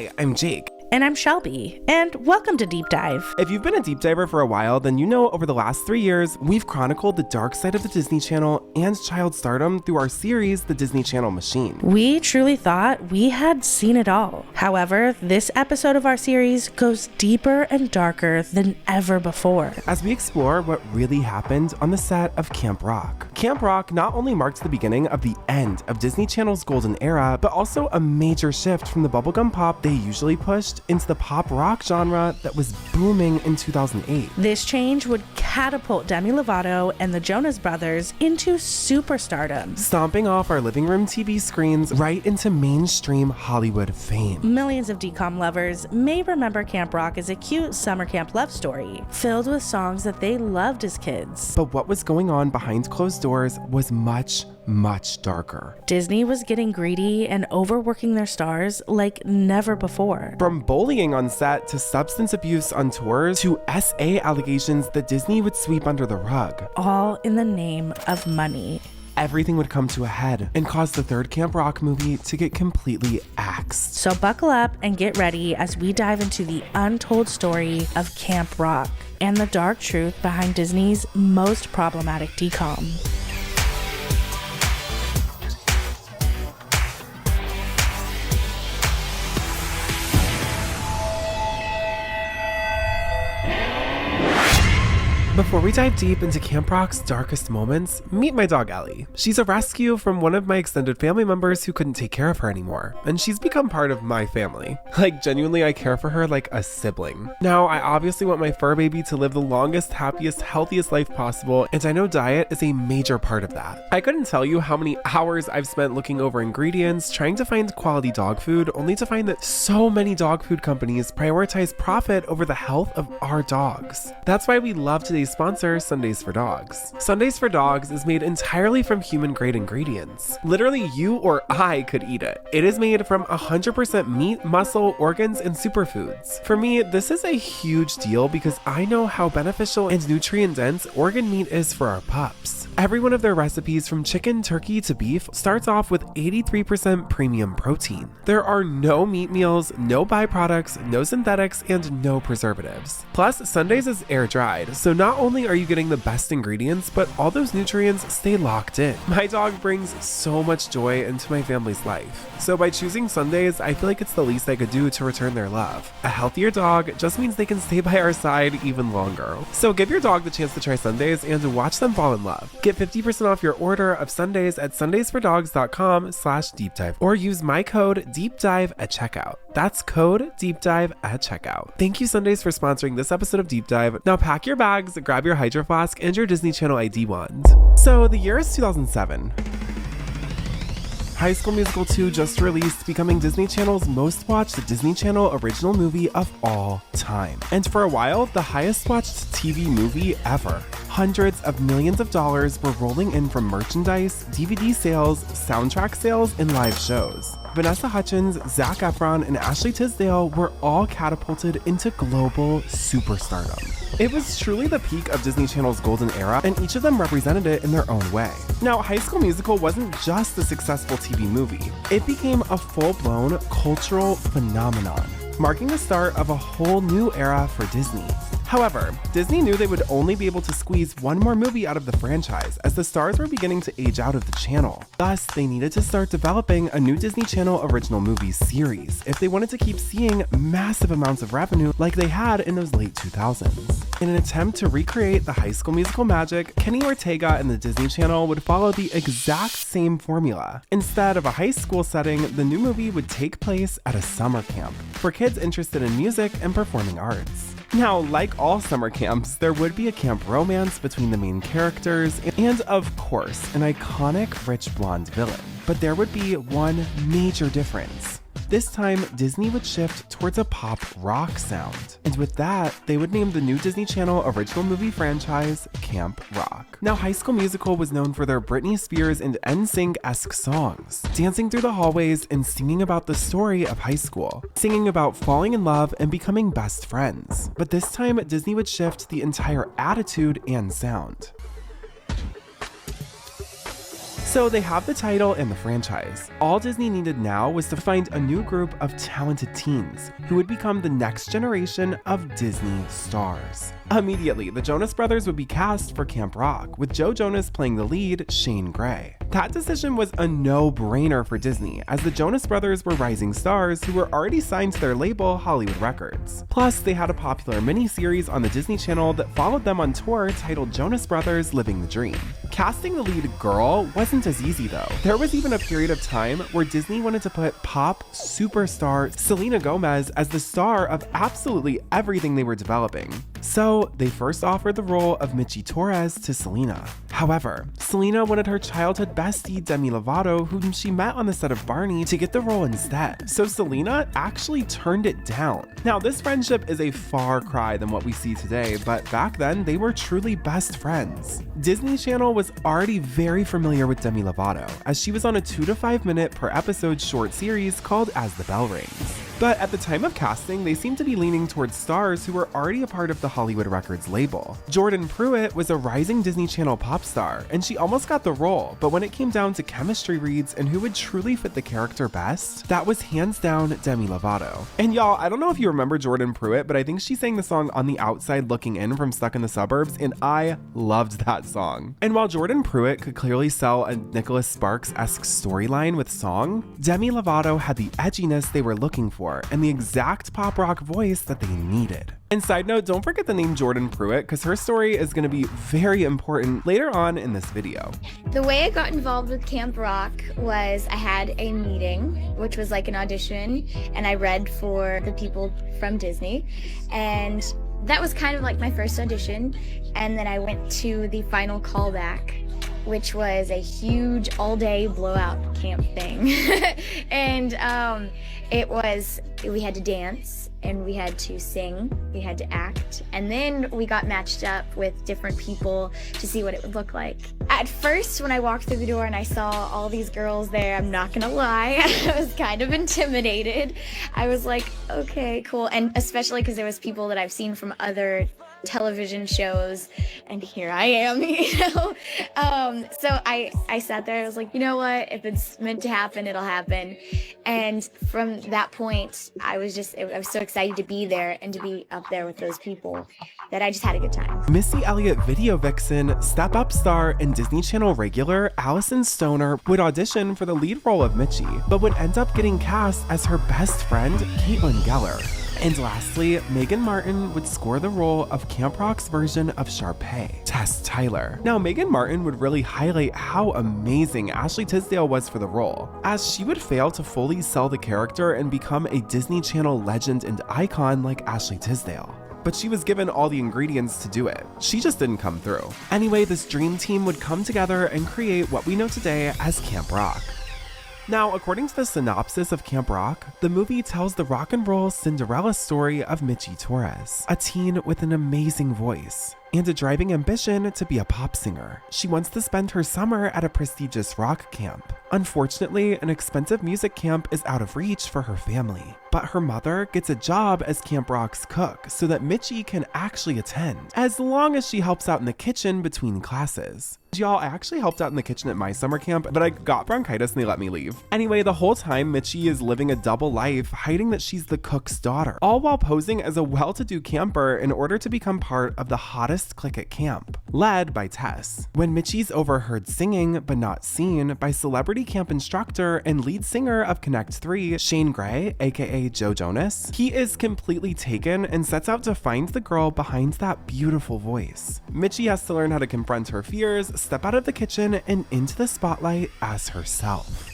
Hi, I'm Jake. And I'm Shelby, and welcome to Deep Dive. If you've been a deep diver for a while, then you know over the last 3 years, we've chronicled the dark side of the Disney Channel and child stardom through our series, The Disney Channel Machine. We truly thought we had seen it all. However, this episode of our series goes deeper and darker than ever before, as we explore what really happened on the set of Camp Rock. Camp Rock not only marked the beginning of the end of Disney Channel's golden era, but also a major shift from the bubblegum pop they usually pushed into the pop rock genre that was booming in 2008. This change would catapult Demi Lovato and the Jonas Brothers into superstardom, stomping off our living room TV screens right into mainstream Hollywood fame. Millions of DCOM lovers may remember Camp Rock as a cute summer camp love story, filled with songs that they loved as kids. But what was going on behind closed doors was much darker. Disney was getting greedy and overworking their stars like never before. From bullying on set to substance abuse on tours to SA allegations that Disney would sweep under the rug. All in the name of money. Everything would come to a head and cause the third Camp Rock movie to get completely axed. So buckle up and get ready as we dive into the untold story of Camp Rock and the dark truth behind Disney's most problematic DCOM. Before we dive deep into Camp Rock's darkest moments, meet my dog Ellie. She's a rescue from one of my extended family members who couldn't take care of her anymore, and she's become part of my family. Like, genuinely, I care for her like a sibling. Now, I obviously want my fur baby to live the longest, happiest, healthiest life possible, and I know diet is a major part of that. I couldn't tell you how many hours I've spent looking over ingredients, trying to find quality dog food, only to find that so many dog food companies prioritize profit over the health of our dogs. That's why we love today's sponsor, Sundays for Dogs. Sundays for Dogs is made entirely from human-grade ingredients. Literally, you or I could eat it. It is made from 100% meat, muscle, organs, and superfoods. For me, this is a huge deal because I know how beneficial and nutrient-dense organ meat is for our pups. Every one of their recipes, from chicken, turkey, to beef, starts off with 83% premium protein. There are no meat meals, no byproducts, no synthetics, and no preservatives. Plus, Sundays is air-dried, so not only are you getting the best ingredients, but all those nutrients stay locked in. My dog brings so much joy into my family's life. So by choosing Sundays, I feel like it's the least I could do to return their love. A healthier dog just means they can stay by our side even longer. So give your dog the chance to try Sundays and watch them fall in love. Get 50% off your order of Sundays at sundaysfordogs.com/deepdive or use my code DEEPDIVE at checkout. That's code DEEPDIVE at checkout. Thank you, Sundays, for sponsoring this episode of Deep Dive. Now pack your bags, grab your Hydro Flask, and your Disney Channel ID wand. So the year is 2007. High School Musical 2 just released, becoming Disney Channel's most watched Disney Channel original movie of all time. And for a while, the highest watched TV movie ever. Hundreds of millions of dollars were rolling in from merchandise, DVD sales, soundtrack sales, and live shows. Vanessa Hudgens, Zac Efron, and Ashley Tisdale were all catapulted into global superstardom. It was truly the peak of Disney Channel's golden era, and each of them represented it in their own way. Now, High School Musical wasn't just a successful TV movie. It became a full-blown cultural phenomenon, marking the start of a whole new era for Disney. However, Disney knew they would only be able to squeeze one more movie out of the franchise, as the stars were beginning to age out of the channel. Thus, they needed to start developing a new Disney Channel original movie series if they wanted to keep seeing massive amounts of revenue like they had in those late 2000s. In an attempt to recreate the High School Musical magic, Kenny Ortega and the Disney Channel would follow the exact same formula. Instead of a high school setting, the new movie would take place at a summer camp for kids interested in music and performing arts. Now, like all summer camps, there would be a camp romance between the main characters and, of course, an iconic rich blonde villain. But there would be one major difference. This time, Disney would shift towards a pop rock sound. And with that, they would name the new Disney Channel original movie franchise Camp Rock. Now, High School Musical was known for their Britney Spears and NSYNC-esque songs, dancing through the hallways and singing about the story of high school, singing about falling in love and becoming best friends. But this time, Disney would shift the entire attitude and sound. So they have the title and the franchise. All Disney needed now was to find a new group of talented teens who would become the next generation of Disney stars. Immediately, the Jonas Brothers would be cast for Camp Rock, with Joe Jonas playing the lead, Shane Gray. That decision was a no-brainer for Disney, as the Jonas Brothers were rising stars who were already signed to their label, Hollywood Records. Plus, they had a popular miniseries on the Disney Channel that followed them on tour titled Jonas Brothers Living the Dream. Casting the lead girl wasn't as easy though. There was even a period of time where Disney wanted to put pop superstar Selena Gomez as the star of absolutely everything they were developing. So they first offered the role of Michi Torres to Selena. However, Selena wanted her childhood bestie Demi Lovato, whom she met on the set of Barney, to get the role instead. So Selena actually turned it down. Now, this friendship is a far cry than what we see today, but back then they were truly best friends. Disney Channel was already very familiar with Demi Lovato, as she was on a 2 to 5 minute per episode short series called As the Bell Rings. But at the time of casting, they seemed to be leaning towards stars who were already a part of the Hollywood Records label. Jordan Pruitt was a rising Disney Channel pop star, and she almost got the role, but when it came down to chemistry reads and who would truly fit the character best, that was hands down Demi Lovato. And y'all, I don't know if you remember Jordan Pruitt, but I think she sang the song On the Outside Looking In from Stuck in the Suburbs, and I loved that song. And while Jordan Pruitt could clearly sell a Nicholas Sparks-esque storyline with song, Demi Lovato had the edginess they were looking for and the exact pop rock voice that they needed. And side note, don't forget the name Jordan Pruitt, because her story is going to be very important later on in this video. The way I got involved with Camp Rock was I had a meeting, which was like an audition, and I read for the people from Disney, and that was kind of like my first audition. And then I went to the final callback, which was a huge all-day blowout camp thing. And we had to dance, and we had to sing, we had to act, and then we got matched up with different people to see what it would look like. At first, when I walked through the door and I saw all these girls there, I'm not gonna lie, I was kind of intimidated. I was like, okay, cool, and especially because there was people that I've seen from other television shows, and here I am, you know. So I sat there, I was like, you know what, if it's meant to happen, it'll happen. And from that point, I was so excited to be there and to be up there with those people that I just had a good time. Missy Elliott video vixen, Step Up star, and Disney Channel regular Allison Stoner would audition for the lead role of Michi, but would end up getting cast as her best friend, Caitlin Geller. And lastly, Megan Martin would score the role of Camp Rock's version of Sharpay, Tess Tyler. Now, Megan Martin would really highlight how amazing Ashley Tisdale was for the role, as she would fail to fully sell the character and become a Disney Channel legend and icon like Ashley Tisdale. But she was given all the ingredients to do it. She just didn't come through. Anyway, this dream team would come together and create what we know today as Camp Rock. Now, according to the synopsis of Camp Rock, the movie tells the rock and roll Cinderella story of Michi Torres, a teen with an amazing voice and a driving ambition to be a pop singer. She wants to spend her summer at a prestigious rock camp. Unfortunately, an expensive music camp is out of reach for her family, but her mother gets a job as Camp Rock's cook so that Michi can actually attend, as long as she helps out in the kitchen between classes. Y'all, I actually helped out in the kitchen at my summer camp, but I got bronchitis and they let me leave. Anyway, the whole time, Michi is living a double life, hiding that she's the cook's daughter, all while posing as a well-to-do camper in order to become part of the hottest clique at camp, led by Tess. When Michi's overheard singing, but not seen, by celebrity camp instructor and lead singer of Connect 3, Shane Gray, aka Joe Jonas, he is completely taken and sets out to find the girl behind that beautiful voice. Michi has to learn how to confront her fears, step out of the kitchen and into the spotlight as herself.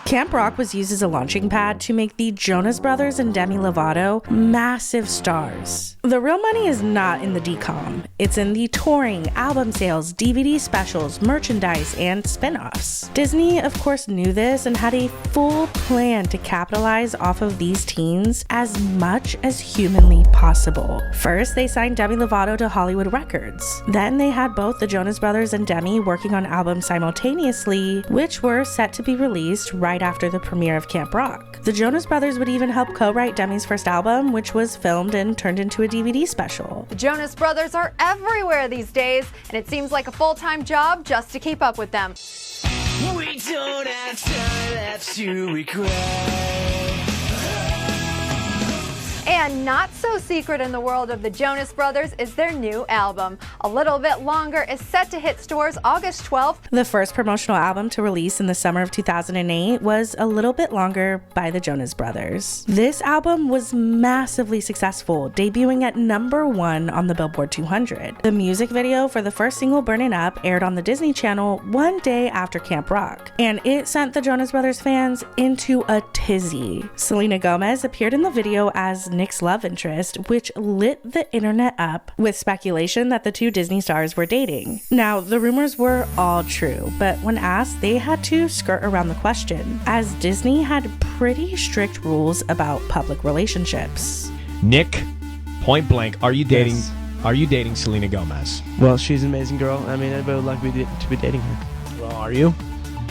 Camp Rock was used as a launching pad to make the Jonas Brothers and Demi Lovato massive stars. The real money is not in the decom. It's in the touring, album sales, DVD specials, merchandise, and spin-offs. Disney, of course, knew this and had a full plan to capitalize off of these teens as much as humanly possible. First, they signed Demi Lovato to Hollywood Records. Then they had both the Jonas Brothers and Demi working on albums simultaneously, which were set to be released right after the premiere of Camp Rock. The Jonas Brothers would even help co-write Demi's first album, which was filmed and turned into a DVD special. The Jonas Brothers are everywhere these days, and it seems like a full-time job just to keep up with them. We don't have time left to regret. And not so secret in the world of the Jonas Brothers is their new album. A Little Bit Longer is set to hit stores August 12th. The first promotional album to release in the summer of 2008 was A Little Bit Longer by the Jonas Brothers. This album was massively successful, debuting at #1 on the Billboard 200. The music video for the first single, Burning Up, aired on the Disney Channel one day after Camp Rock, and it sent the Jonas Brothers fans into a tizzy. Selena Gomez appeared in the video as Nick's love interest, which lit the internet up with speculation that the two Disney stars were dating. Now, the rumors were all true, but when asked, they had to skirt around the question, as Disney had pretty strict rules about public relationships. Nick, point blank, are you dating? Yes. Are you dating Selena Gomez? Well, she's an amazing girl. I mean, anybody would like to be dating her. Well, are you?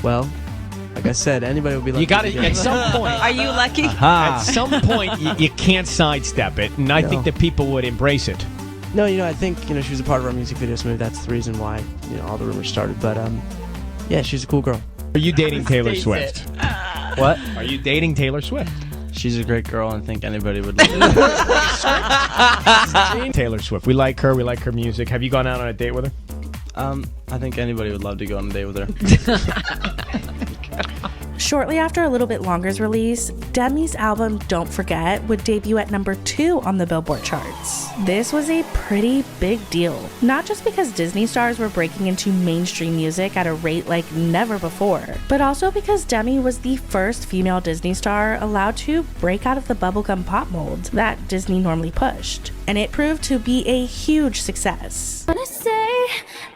Well, like I said, anybody would be lucky. You got to to be at some point. Are you lucky? At some point, you can't sidestep it, and I No. think that people would embrace it. No, I think she was a part of our music video, so maybe that's the reason why all the rumors started. But yeah, she's a cool girl. Are you dating Taylor Swift? What? Are you dating Taylor Swift? She's a great girl, and I think anybody would. Taylor Swift. We like her. We like her music. Have you gone out on a date with her? I think anybody would love to go on a date with her. Shortly after A Little Bit Longer's release, Demi's album Don't Forget would debut at #2 on the Billboard charts. This was a pretty big deal, not just because Disney stars were breaking into mainstream music at a rate like never before, but also because Demi was the first female Disney star allowed to break out of the bubblegum pop mold that Disney normally pushed, and it proved to be a huge success.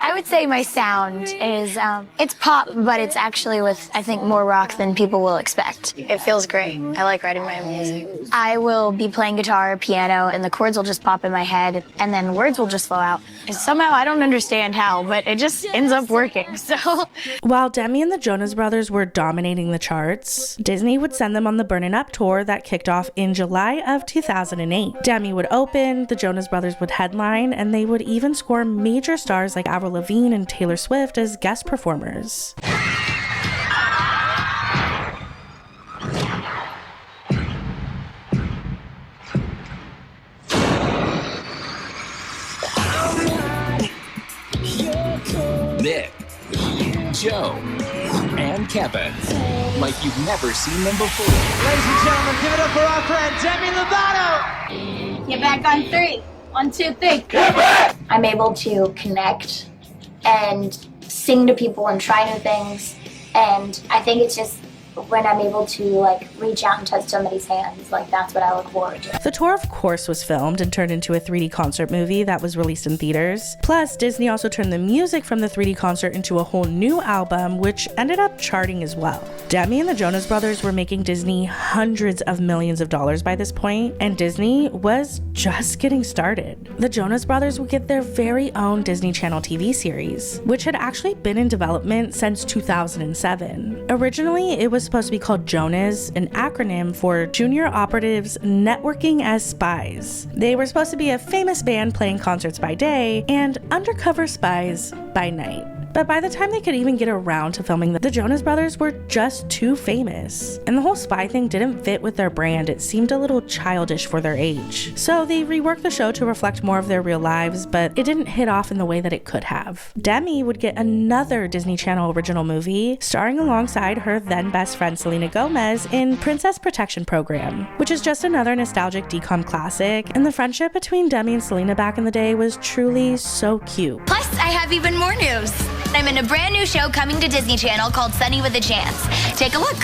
I would say my sound is, it's pop, but it's actually with, I think, more rock than people will expect. It feels great. I like writing my own music. I will be playing guitar, piano, and the chords will just pop in my head, and then words will just flow out. And somehow, I don't understand how, but it just ends up working, so. While Demi and the Jonas Brothers were dominating the charts, Disney would send them on the Burning Up tour that kicked off in July of 2008. Demi would open, the Jonas Brothers would headline, and they would even score major stars like Avril Lavigne and Taylor Swift as guest performers. Nick, Joe, and Kevin. Like you've never seen them before. Ladies and gentlemen, give it up for our friend Demi Lovato. Get back on 3. 1, 2, 3. I'm able to connect and sing to people and try new things. And I think it's just when I'm able to reach out and touch somebody's hands, that's what I look forward to. The tour, of course, was filmed and turned into a 3D concert movie that was released in theaters. Plus, Disney also turned the music from the 3D concert into a whole new album, which ended up charting as well. Demi and the Jonas Brothers were making Disney hundreds of millions of dollars by this point, and Disney was just getting started. The Jonas Brothers would get their very own Disney Channel TV series, which had actually been in development since 2007. Originally, it was supposed to be called Jonas, an acronym for Junior Operatives Networking as Spies. They were supposed to be a famous band playing concerts by day and undercover spies by night. But by the time they could even get around to filming, the Jonas Brothers were just too famous. And the whole spy thing didn't fit with their brand. It seemed a little childish for their age. So they reworked the show to reflect more of their real lives, but it didn't hit off in the way that it could have. Demi would get another Disney Channel original movie, starring alongside her then best friend Selena Gomez in Princess Protection Program, which is just another nostalgic DCOM classic, and the friendship between Demi and Selena back in the day was truly so cute. Plus, I have even more news. I'm in a brand new show coming to Disney Channel called Sunny with a Chance. Take a look.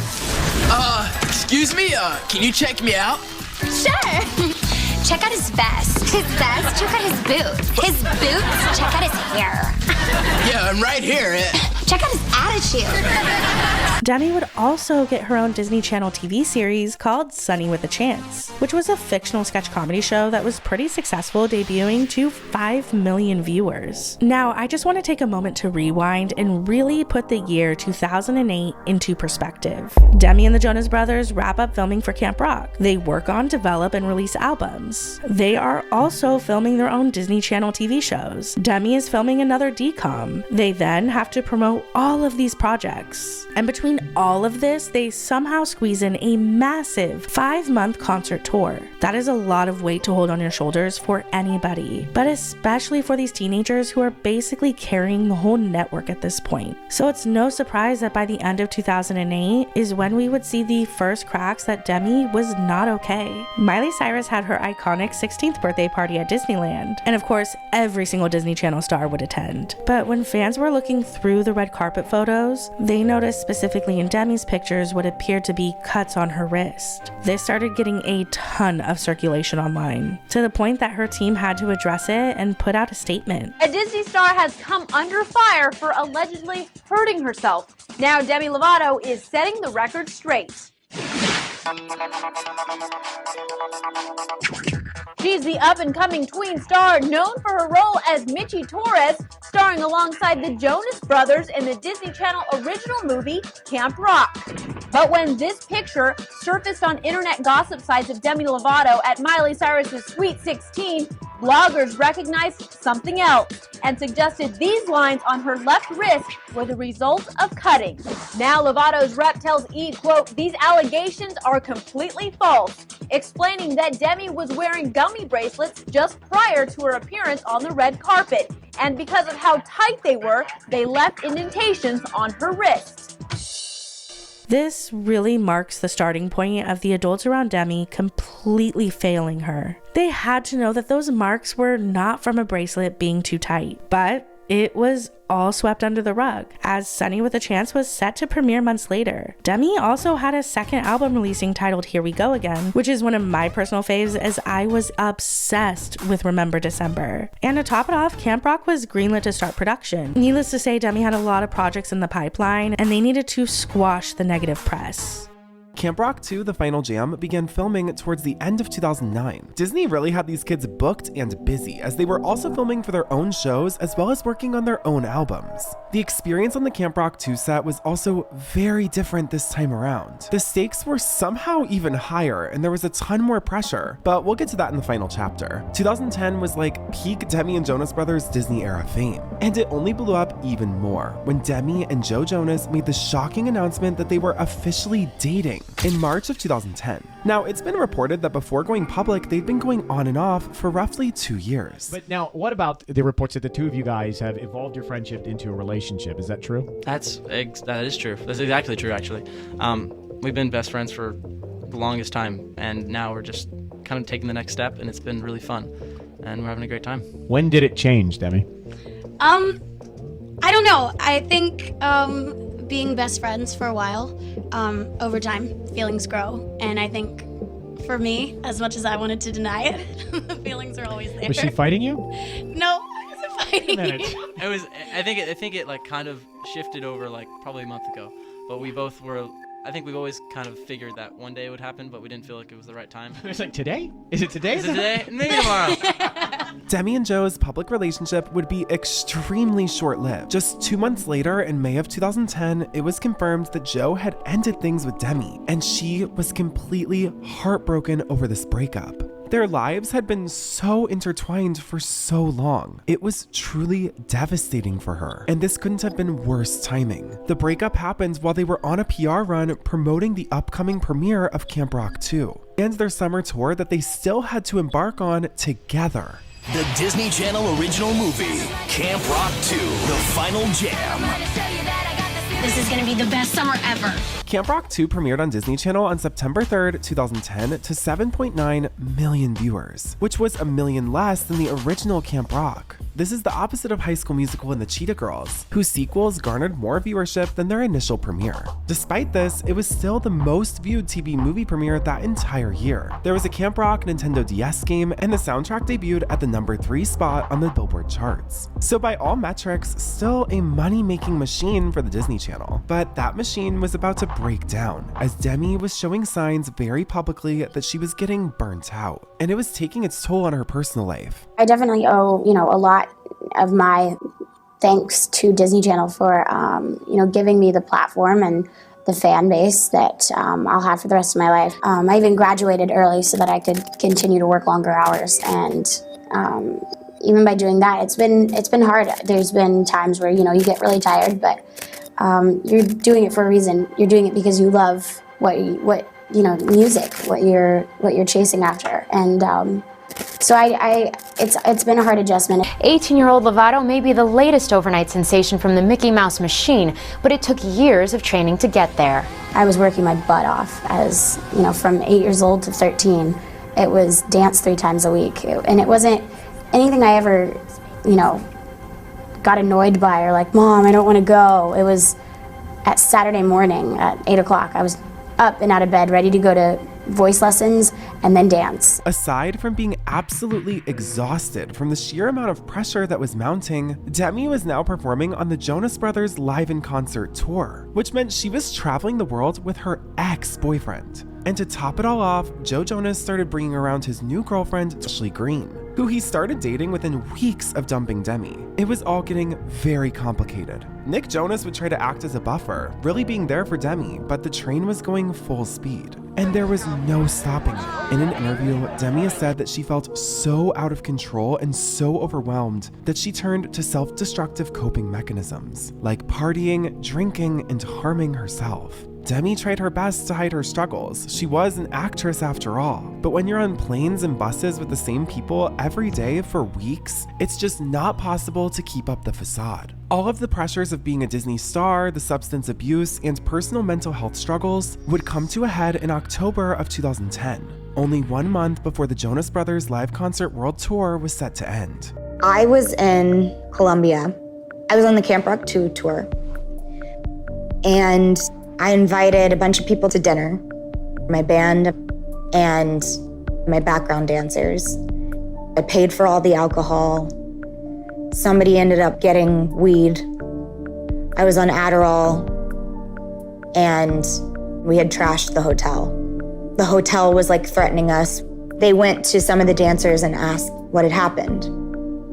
Excuse me, can you check me out? Sure. Check out his vest. His vest? Check out his boots. His boots? Check out his hair. Yeah, I'm right here. Check out his attitude. Demi would also get her own Disney Channel TV series called Sunny with a Chance, which was a fictional sketch comedy show that was pretty successful, debuting to 5 million viewers. Now, I just want to take a moment to rewind and really put the year 2008 into perspective. Demi and the Jonas Brothers wrap up filming for Camp Rock. They work on, develop, and release albums. They are also filming their own Disney Channel TV shows. Demi is filming another DCOM. They then have to promote all of these projects. And between all of this, they somehow squeeze in a massive 5-month concert tour. That is a lot of weight to hold on your shoulders for anybody, but especially for these teenagers who are basically carrying the whole network at this point. So it's no surprise that by the end of 2008 is when we would see the first cracks that Demi was not okay. Miley Cyrus had her iconic 16th birthday party at Disneyland, and of course, every single Disney Channel star would attend. But when fans were looking through the red carpet photos, they noticed specifically in Demi's pictures what appeared to be cuts on her wrist. This started getting a ton of circulation online, to the point that her team had to address it and put out a statement. A Disney star has come under fire for allegedly hurting herself. Now Demi Lovato is setting the record straight. She's the up-and-coming tween star known for her role as Michi Torres, starring alongside the Jonas Brothers in the Disney Channel original movie Camp Rock. But when this picture surfaced on internet gossip sites of Demi Lovato at Miley Cyrus's Sweet 16, bloggers recognized something else and suggested these lines on her left wrist were the result of cutting. Now Lovato's rep tells E! quote, "These allegations are completely false," explaining that Demi was wearing gummy bracelets just prior to her appearance on the red carpet, and because of how tight they were, they left indentations on her wrist. This really marks the starting point of the adults around Demi completely failing her. They had to know that those marks were not from a bracelet being too tight, but it was all swept under the rug, as Sunny with a Chance was set to premiere months later. Demi also had a second album releasing titled Here We Go Again, which is one of my personal faves, as I was obsessed with Remember December. And to top it off, Camp Rock was greenlit to start production. Needless to say, Demi had a lot of projects in the pipeline, and they needed to squash the negative press. Camp Rock 2, The Final Jam, began filming towards the end of 2009. Disney really had these kids booked and busy, as they were also filming for their own shows as well as working on their own albums. The experience on the Camp Rock 2 set was also very different this time around. The stakes were somehow even higher, and there was a ton more pressure, but we'll get to that in the final chapter. 2010 was like peak Demi and Jonas Brothers Disney era fame, and it only blew up even more when Demi and Joe Jonas made the shocking announcement that they were officially dating in March of 2010. Now, it's been reported that before going public, they'd been going on and off for roughly 2 years. But now, what about the reports that the two of you guys have evolved your friendship into a relationship? Is that true? That is true. That's exactly true, actually. We've been best friends for the longest time, and now we're just kind of taking the next step, and it's been really fun, and we're having a great time. When did it change, Demi? I don't know. I think being best friends for a while, over time, feelings grow. And I think for me, as much as I wanted to deny it, the feelings are always there. Was she fighting you? No, I wasn't fighting you. It was. I think it like kind of shifted over like probably a month ago. But we both were. I think we've always kind of figured that one day it would happen, but we didn't feel like it was the right time. It's like today? Is it today? Is it today? Maybe tomorrow. Demi and Joe's public relationship would be extremely short-lived. Just 2 months later, in May of 2010, it was confirmed that Joe had ended things with Demi, and she was completely heartbroken over this breakup. Their lives had been so intertwined for so long. It was truly devastating for her, and this couldn't have been worse timing. The breakup happened while they were on a PR run promoting the upcoming premiere of Camp Rock 2, and their summer tour that they still had to embark on together. The Disney Channel original movie, Camp Rock 2, The Final Jam. This is gonna be the best summer ever. Camp Rock 2 premiered on Disney Channel on September 3rd, 2010 to 7.9 million viewers, which was 1 million less than the original Camp Rock. This is the opposite of High School Musical and the Cheetah Girls, whose sequels garnered more viewership than their initial premiere. Despite this, it was still the most viewed TV movie premiere that entire year. There was a Camp Rock Nintendo DS game, and the soundtrack debuted at the number 3 spot on the Billboard charts. So by all metrics, still a money-making machine for the Disney Channel. But that machine was about to break down, as Demi was showing signs very publicly that she was getting burnt out, and it was taking its toll on her personal life. I definitely owe, a lot of my thanks to Disney Channel for, giving me the platform and the fan base that I'll have for the rest of my life. I even graduated early so that I could continue to work longer hours, and even by doing that, it's been hard. There's been times where you get really tired, but you're doing it for a reason. You're doing it because you love music, what you're chasing after, and so it's been a hard adjustment. 18-year-old Lovato may be the latest overnight sensation from the Mickey Mouse machine, but it took years of training to get there. I was working my butt off as, from 8 years old to 13. It was dance 3 times a week, and it wasn't anything I ever, got annoyed by or like, Mom, I don't want to go. It was at Saturday morning at 8 o'clock. I was up and out of bed, ready to go to voice lessons and then dance. Aside from being absolutely exhausted from the sheer amount of pressure that was mounting, Demi was now performing on the Jonas Brothers Live in Concert tour, which meant she was traveling the world with her ex-boyfriend. And to top it all off, Joe Jonas started bringing around his new girlfriend, Ashley Green, who he started dating within weeks of dumping Demi. It was all getting very complicated. Nick Jonas would try to act as a buffer, really being there for Demi, but the train was going full speed, and there was no stopping it. In an interview, Demi has said that she felt so out of control and so overwhelmed that she turned to self-destructive coping mechanisms, like partying, drinking, and harming herself. Demi tried her best to hide her struggles. She was an actress after all. But when you're on planes and buses with the same people every day for weeks, it's just not possible to keep up the facade. All of the pressures of being a Disney star, the substance abuse, and personal mental health struggles would come to a head in October of 2010, only 1 month before the Jonas Brothers Live Concert World Tour was set to end. I was in Colombia. I was on the Camp Rock 2 tour, and I invited a bunch of people to dinner, my band and my background dancers. I paid for all the alcohol. Somebody ended up getting weed. I was on Adderall, and we had trashed the hotel. The hotel was like threatening us. They went to some of the dancers and asked what had happened.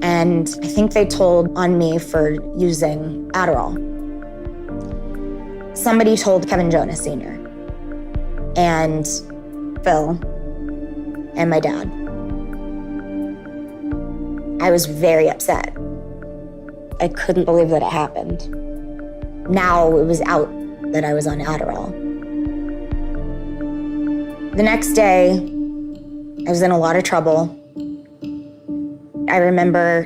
And I think they told on me for using Adderall. Somebody told Kevin Jonas Sr. and Phil and my dad. I was very upset. I couldn't believe that it happened. Now it was out that I was on Adderall. The next day, I was in a lot of trouble. I remember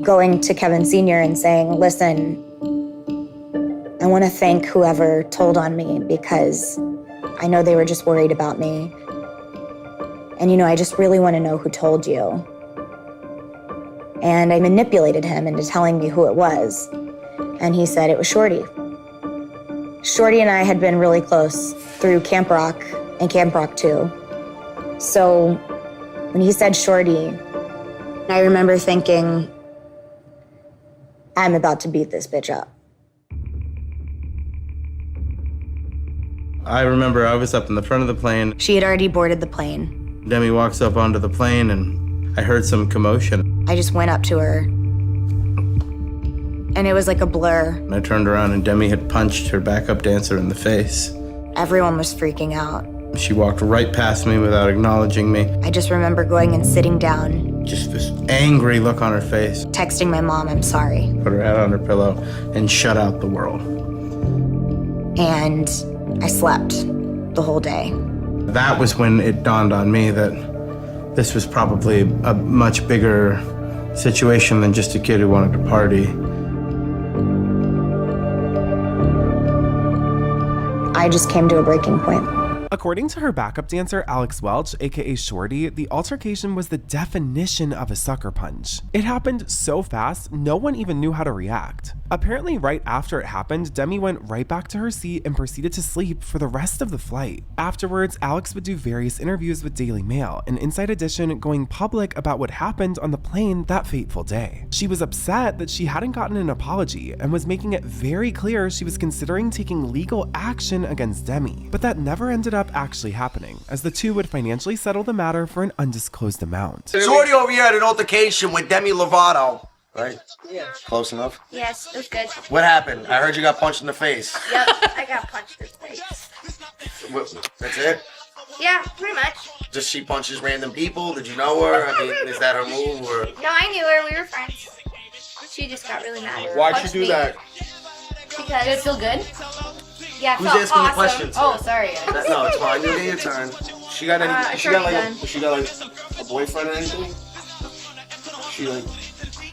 going to Kevin Sr. and saying, listen, I want to thank whoever told on me because I know they were just worried about me. And, I just really want to know who told you. And I manipulated him into telling me who it was. And he said it was Shorty. Shorty and I had been really close through Camp Rock and Camp Rock 2. So when he said Shorty, I remember thinking, I'm about to beat this bitch up. I remember I was up in the front of the plane. She had already boarded the plane. Demi walks up onto the plane and I heard some commotion. I just went up to her and it was like a blur. And I turned around and Demi had punched her backup dancer in the face. Everyone was freaking out. She walked right past me without acknowledging me. I just remember going and sitting down. Just this angry look on her face. Texting my mom, I'm sorry. Put her head on her pillow and shut out the world. And I slept the whole day. That was when it dawned on me that this was probably a much bigger situation than just a kid who wanted to party. I just came to a breaking point. According to her backup dancer, Alex Welch, aka Shorty, the altercation was the definition of a sucker punch. It happened so fast, no one even knew how to react. Apparently, right after it happened, Demi went right back to her seat and proceeded to sleep for the rest of the flight. Afterwards, Alex would do various interviews with Daily Mail, an Inside Edition going public about what happened on the plane that fateful day. She was upset that she hadn't gotten an apology and was making it very clear she was considering taking legal action against Demi, but that never ended up actually happening, as the two would financially settle the matter for an undisclosed amount. Shorty over here had an altercation with Demi Lovato, right? Yeah. Close enough? Yes, it was good. What happened? I heard you got punched in the face. Yep, I got punched in the face. That's it? Yeah, pretty much. Just she punches random people? Did you know her? I mean, is that her move or? No, I knew her. We were friends. She just got really mad. Why'd she do that? Because Did it feel good? Yeah, it Who's felt asking awesome. the questions? Oh, sorry. No, it's fine. You get your turn. She got any? She got done. a boyfriend or anything? She like.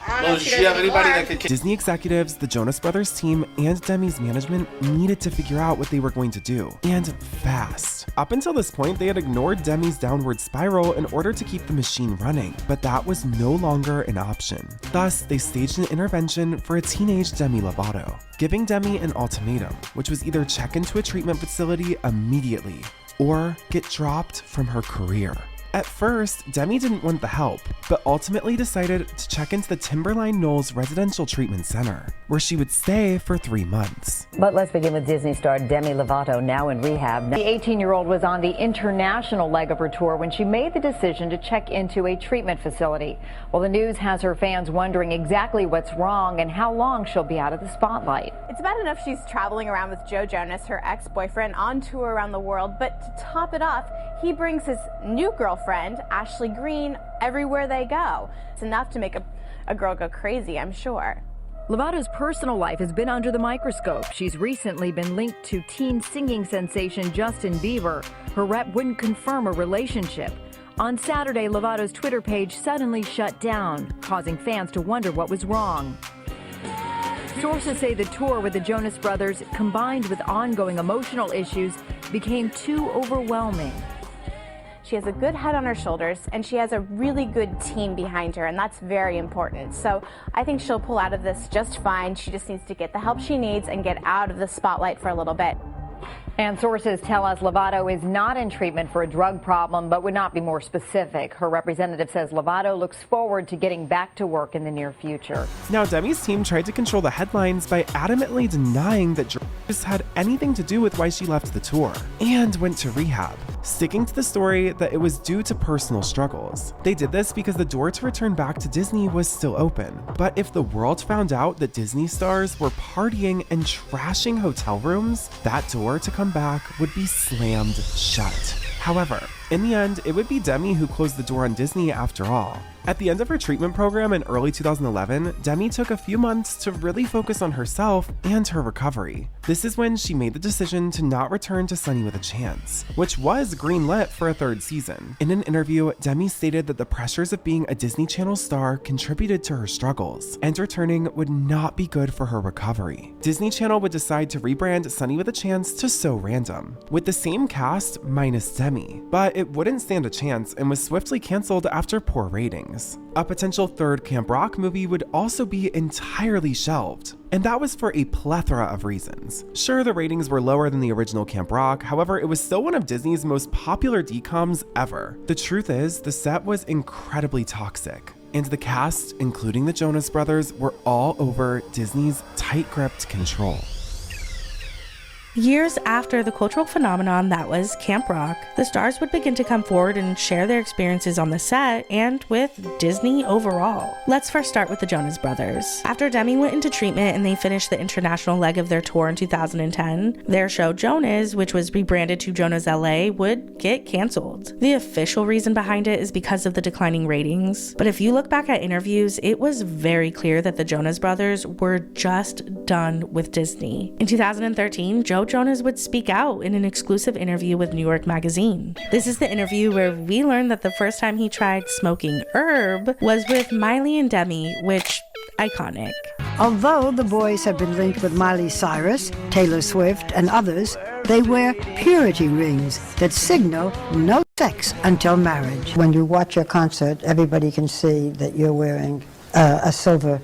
I don't know No, if does she she does have anybody anymore. that could? Disney executives, the Jonas Brothers team, and Demi's management needed to figure out what they were going to do, and fast. Up until this point, they had ignored Demi's downward spiral in order to keep the machine running, but that was no longer an option. Thus, they staged an intervention for a teenage Demi Lovato, giving Demi an ultimatum, which was either check into a treatment facility immediately or get dropped from her career. At first, Demi didn't want the help, but ultimately decided to check into the Timberline Knolls Residential Treatment Center, where she would stay for 3 months. But let's begin with Disney star Demi Lovato, now in rehab. The 18-year-old was on the international leg of her tour when she made the decision to check into a treatment facility. Well, the news has her fans wondering exactly what's wrong and how long she'll be out of the spotlight. It's bad enough she's traveling around with Joe Jonas, her ex-boyfriend, on tour around the world, but to top it off, he brings his new girlfriend, Ashley Green, everywhere they go. It's enough to make a girl go crazy, I'm sure. Lovato's personal life has been under the microscope. She's recently been linked to teen singing sensation Justin Bieber. Her rep wouldn't confirm a relationship. On Saturday, Lovato's Twitter page suddenly shut down, causing fans to wonder what was wrong. Sources say the tour with the Jonas Brothers, combined with ongoing emotional issues, became too overwhelming. She has a good head on her shoulders, and she has a really good team behind her, and that's very important. So I think she'll pull out of this just fine. She just needs to get the help she needs and get out of the spotlight for a little bit. And sources tell us Lovato is not in treatment for a drug problem, but would not be more specific. Her representative says Lovato looks forward to getting back to work in the near future. Now, Demi's team tried to control the headlines by adamantly denying that drugs had anything to do with why she left the tour and went to rehab, sticking to the story that it was due to personal struggles. They did this because the door to return back to Disney was still open. But if the world found out that Disney stars were partying and trashing hotel rooms, that door to come back would be slammed shut. However, in the end, it would be Demi who closed the door on Disney after all. At the end of her treatment program in early 2011, Demi took a few months to really focus on herself and her recovery. This is when she made the decision to not return to Sunny with a Chance, which was greenlit for a 3rd season. In an interview, Demi stated that the pressures of being a Disney Channel star contributed to her struggles, and returning would not be good for her recovery. Disney Channel would decide to rebrand Sunny with a Chance to So Random, with the same cast minus Demi, but it wouldn't stand a chance and was swiftly canceled after poor ratings. A potential 3rd Camp Rock movie would also be entirely shelved, and that was for a plethora of reasons. Sure, the ratings were lower than the original Camp Rock, however, it was still one of Disney's most popular DCOMs ever. The truth is, the set was incredibly toxic, and the cast, including the Jonas Brothers, were all over Disney's tight-gripped control. Years after the cultural phenomenon that was Camp Rock, the stars would begin to come forward and share their experiences on the set and with Disney overall. Let's first start with the Jonas Brothers. After Demi went into treatment and they finished the international leg of their tour in 2010, their show Jonas, which was rebranded to Jonas LA, would get canceled. The official reason behind it is because of the declining ratings, but if you look back at interviews, it was very clear that the Jonas Brothers were just done with Disney. In 2013, Joe Jonas would speak out in an exclusive interview with New York Magazine. This is the interview where we learned that the first time he tried smoking herb was with Miley and Demi, which, iconic. Although the boys have been linked with Miley Cyrus, Taylor Swift, and others, They wear purity rings that signal no sex until marriage. When you watch your concert, everybody can see that you're wearing a silver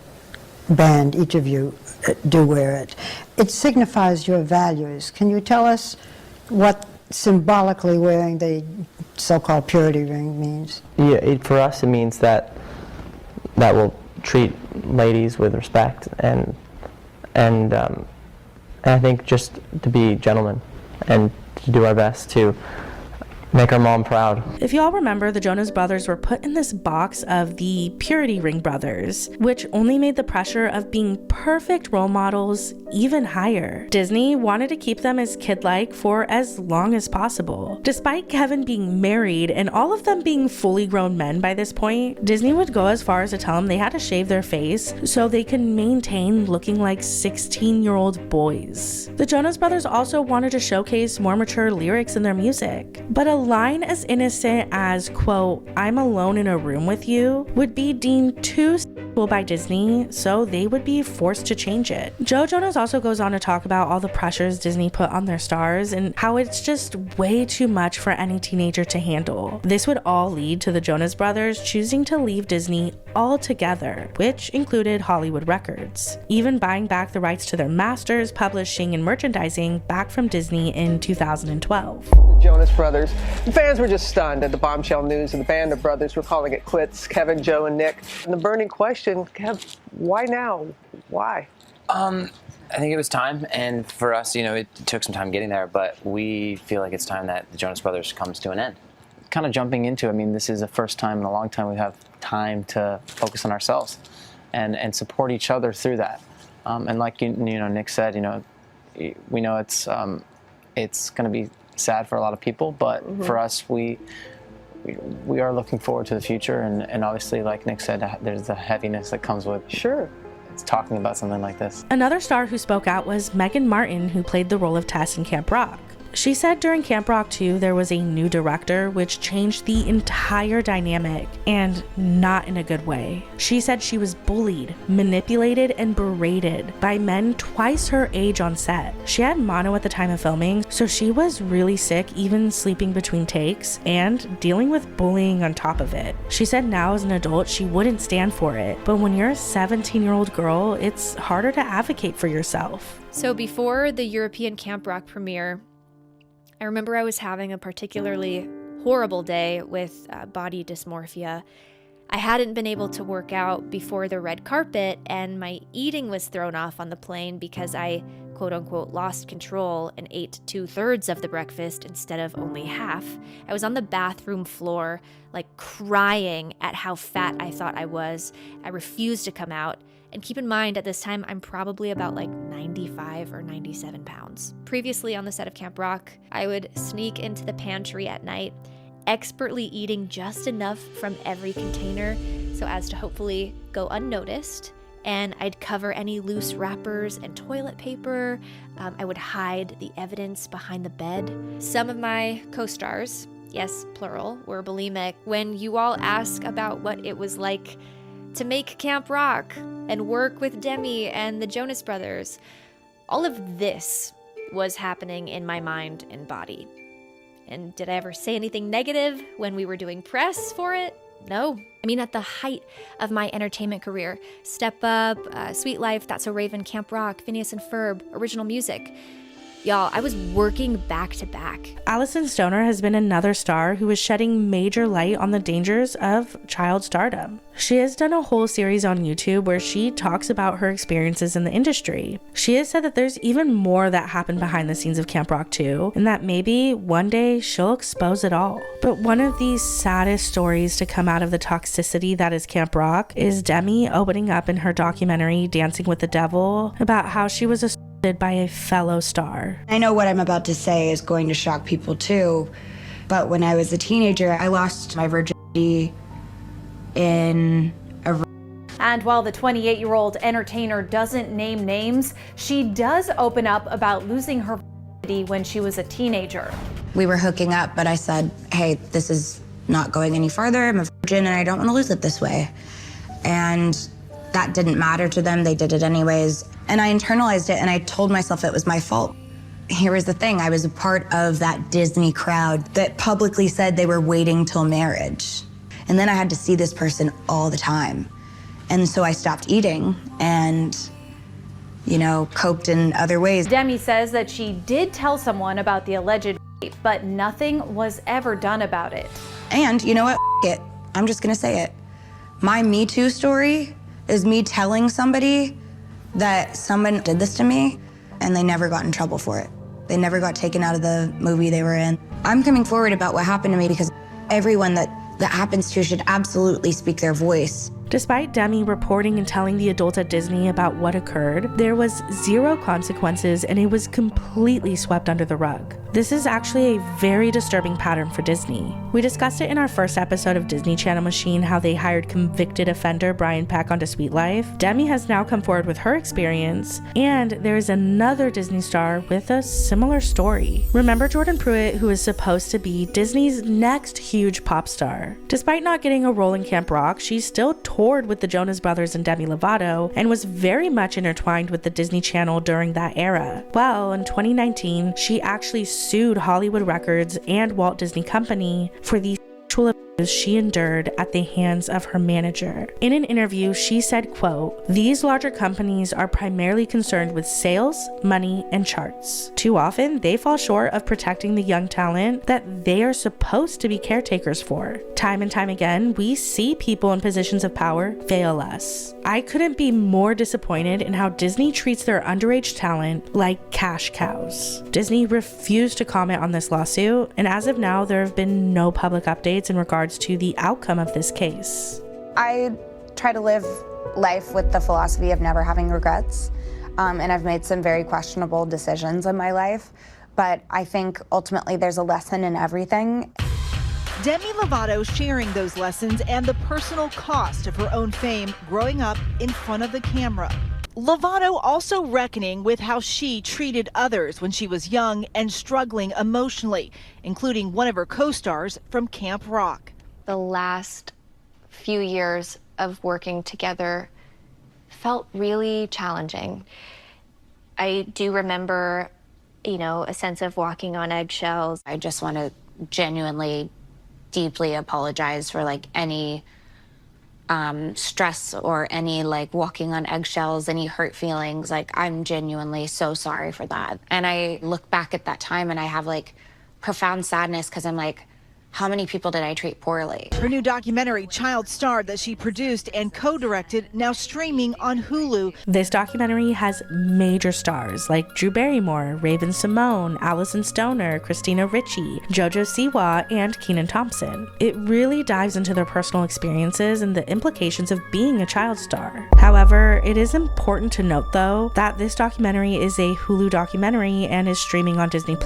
band. Each of you do wear it. It signifies your values. Can you tell us what symbolically wearing the so-called purity ring means? Yeah, for us it means that we'll treat ladies with respect and I think just to be gentlemen and to do our best to make our mom proud. If you all remember, the Jonas Brothers were put in this box of the Purity Ring Brothers, which only made the pressure of being perfect role models even higher. Disney wanted to keep them as kid-like for as long as possible. Despite Kevin being married and all of them being fully grown men by this point, Disney would go as far as to tell them they had to shave their face so they could maintain looking like 16-year-old boys. The Jonas Brothers also wanted to showcase more mature lyrics in their music, but a line as innocent as, quote, "I'm alone in a room with you," would be deemed too sexual by Disney, so they would be forced to change it. Joe Jonas also goes on to talk about all the pressures Disney put on their stars and how it's just way too much for any teenager to handle. This would all lead to the Jonas Brothers choosing to leave Disney altogether, which included Hollywood Records, even buying back the rights to their masters, publishing, and merchandising back from Disney in 2012. Jonas Brothers. The fans were just stunned at the bombshell news of the band of brothers were calling it quits, Kevin, Joe, and Nick. And the burning question, Kev, why now? Why? I think it was time, and for us, it took some time getting there, but we feel like it's time that the Jonas Brothers comes to an end. Kind of jumping into, this is the first time in a long time we have time to focus on ourselves and support each other through that. And like Nick said, we know it's going to be sad for a lot of people, but for us, we are looking forward to the future, and obviously, like Nick said, there's the heaviness that comes with talking about something like this. Another star who spoke out was Megan Martin, who played the role of Tess in Camp Rock. She said during Camp Rock 2 there was a new director, which changed the entire dynamic, and not in a good way. She said she was bullied, manipulated, and berated by men twice her age on set. She had mono at the time of filming, so she was really sick, even sleeping between takes, and dealing with bullying on top of it. She said now as an adult she wouldn't stand for it, but when you're a 17-year-old girl, it's harder to advocate for yourself. So before the European Camp Rock premiere, I remember I was having a particularly horrible day with body dysmorphia. I hadn't been able to work out before the red carpet, and my eating was thrown off on the plane because I, quote unquote, lost control and ate 2/3 of the breakfast instead of only half. I was on the bathroom floor, crying at how fat I thought I was. I refused to come out. And keep in mind, at this time, I'm probably about 95 or 97 pounds. Previously on the set of Camp Rock, I would sneak into the pantry at night, expertly eating just enough from every container so as to hopefully go unnoticed. And I'd cover any loose wrappers and toilet paper. I would hide the evidence behind the bed. Some of my co-stars, yes, plural, were bulimic. When you all ask about what it was like to make Camp Rock and work with Demi and the Jonas Brothers, all of this was happening in my mind and body. And did I ever say anything negative when we were doing press for it? No. At the height of my entertainment career, Step Up, Sweet Life, That's So Raven, Camp Rock, Phineas and Ferb, original music. Y'all, I was working back to back. Allison Stoner has been another star who is shedding major light on the dangers of child stardom. She has done a whole series on YouTube where she talks about her experiences in the industry. She has said that there's even more that happened behind the scenes of Camp Rock 2, and that maybe one day she'll expose it all. But one of the saddest stories to come out of the toxicity that is Camp Rock is Demi opening up in her documentary Dancing with the Devil about how she was assaulted by a fellow star. I know what I'm about to say is going to shock people too, but when I was a teenager, I lost my virginity in a... And while the 28-year-old entertainer doesn't name names, she does open up about losing her virginity when she was a teenager. We were hooking up, but I said, hey, this is not going any farther. I'm a virgin and I don't want to lose it this way. And that didn't matter to them. They did it anyways. And I internalized it and I told myself it was my fault. here was the thing. I was a part of that Disney crowd that publicly said they were waiting till marriage. And then I had to see this person all the time. And so I stopped eating and, coped in other ways. Demi says that she did tell someone about the alleged rape, but nothing was ever done about it. And you know what? It. I'm just gonna say it. My Me Too story is me telling somebody that someone did this to me and they never got in trouble for it. They never got taken out of the movie they were in. I'm coming forward about what happened to me because everyone that happens to should absolutely speak their voice. Despite Demi reporting and telling the adults at Disney about what occurred, there was zero consequences and it was completely swept under the rug. This is actually a very disturbing pattern for Disney. We discussed it in our first episode of Disney Channel Machine, how they hired convicted offender Brian Peck onto Sweet Life. Demi has now come forward with her experience, and there is another Disney star with a similar story. Remember Jordan Pruitt, who is supposed to be Disney's next huge pop star? Despite not getting a role in Camp Rock, she still toured with the Jonas Brothers and Demi Lovato and was very much intertwined with the Disney Channel during that era. Well, in 2019, she actually sued Hollywood Records and Walt Disney Company for the sexual abuse she endured at the hands of her manager. In an interview, she said, quote, "These larger companies are primarily concerned with sales, money, and charts. Too often, they fall short of protecting the young talent that they are supposed to be caretakers for. Time and time again, we see people in positions of power fail us. I couldn't be more disappointed in how Disney treats their underage talent like cash cows." Disney refused to comment on this lawsuit, and as of now, there have been no public updates in regards to the outcome of this case. I try to live life with the philosophy of never having regrets, and I've made some very questionable decisions in my life, but I think ultimately there's a lesson in everything. Demi Lovato sharing those lessons and the personal cost of her own fame growing up in front of the camera. Lovato also reckoning with how she treated others when she was young and struggling emotionally, including one of her co-stars from Camp Rock. The last few years of working together felt really challenging. I do remember, a sense of walking on eggshells. I just want to genuinely, deeply apologize for any stress or any walking on eggshells, any hurt feelings. I'm genuinely so sorry for that. And I look back at that time and I have profound sadness because I'm how many people did I treat poorly? Her new documentary, Child Star, that she produced and co-directed, now streaming on Hulu. This documentary has major stars like Drew Barrymore, Raven Simone, Allison Stoner, Christina Ricci, Jojo Siwa, and Kenan Thompson. It really dives into their personal experiences and the implications of being a child star. However, it is important to note, though, that this documentary is a Hulu documentary and is streaming on Disney+.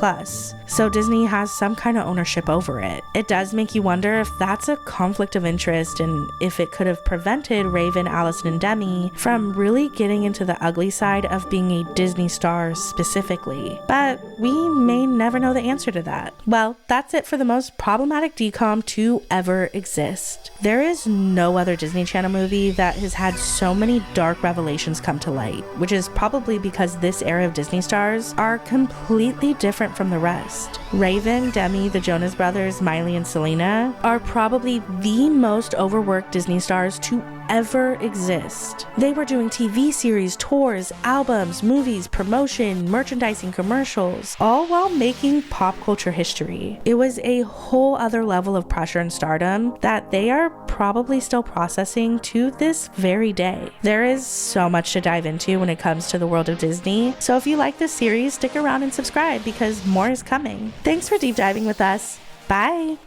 So Disney has some kind of ownership over it. It does make you wonder if that's a conflict of interest and if it could have prevented Raven, Allison, and Demi from really getting into the ugly side of being a Disney star specifically. But we may never know the answer to that. Well, that's it for the most problematic DCOM to ever exist. There is no other Disney Channel movie that has had so many dark revelations come to light, which is probably because this era of Disney stars are completely different from the rest. Raven, Demi, the Jonas Brothers, Miley, and Selena are probably the most overworked Disney stars to ever exist. They were doing TV series, tours, albums, movies, promotion, merchandising, commercials, all while making pop culture history. It was a whole other level of pressure and stardom that they are probably still processing to this very day. There is so much to dive into when it comes to the world of Disney, so if you like this series, stick around and subscribe because more is coming. Thanks for deep diving with us. Bye!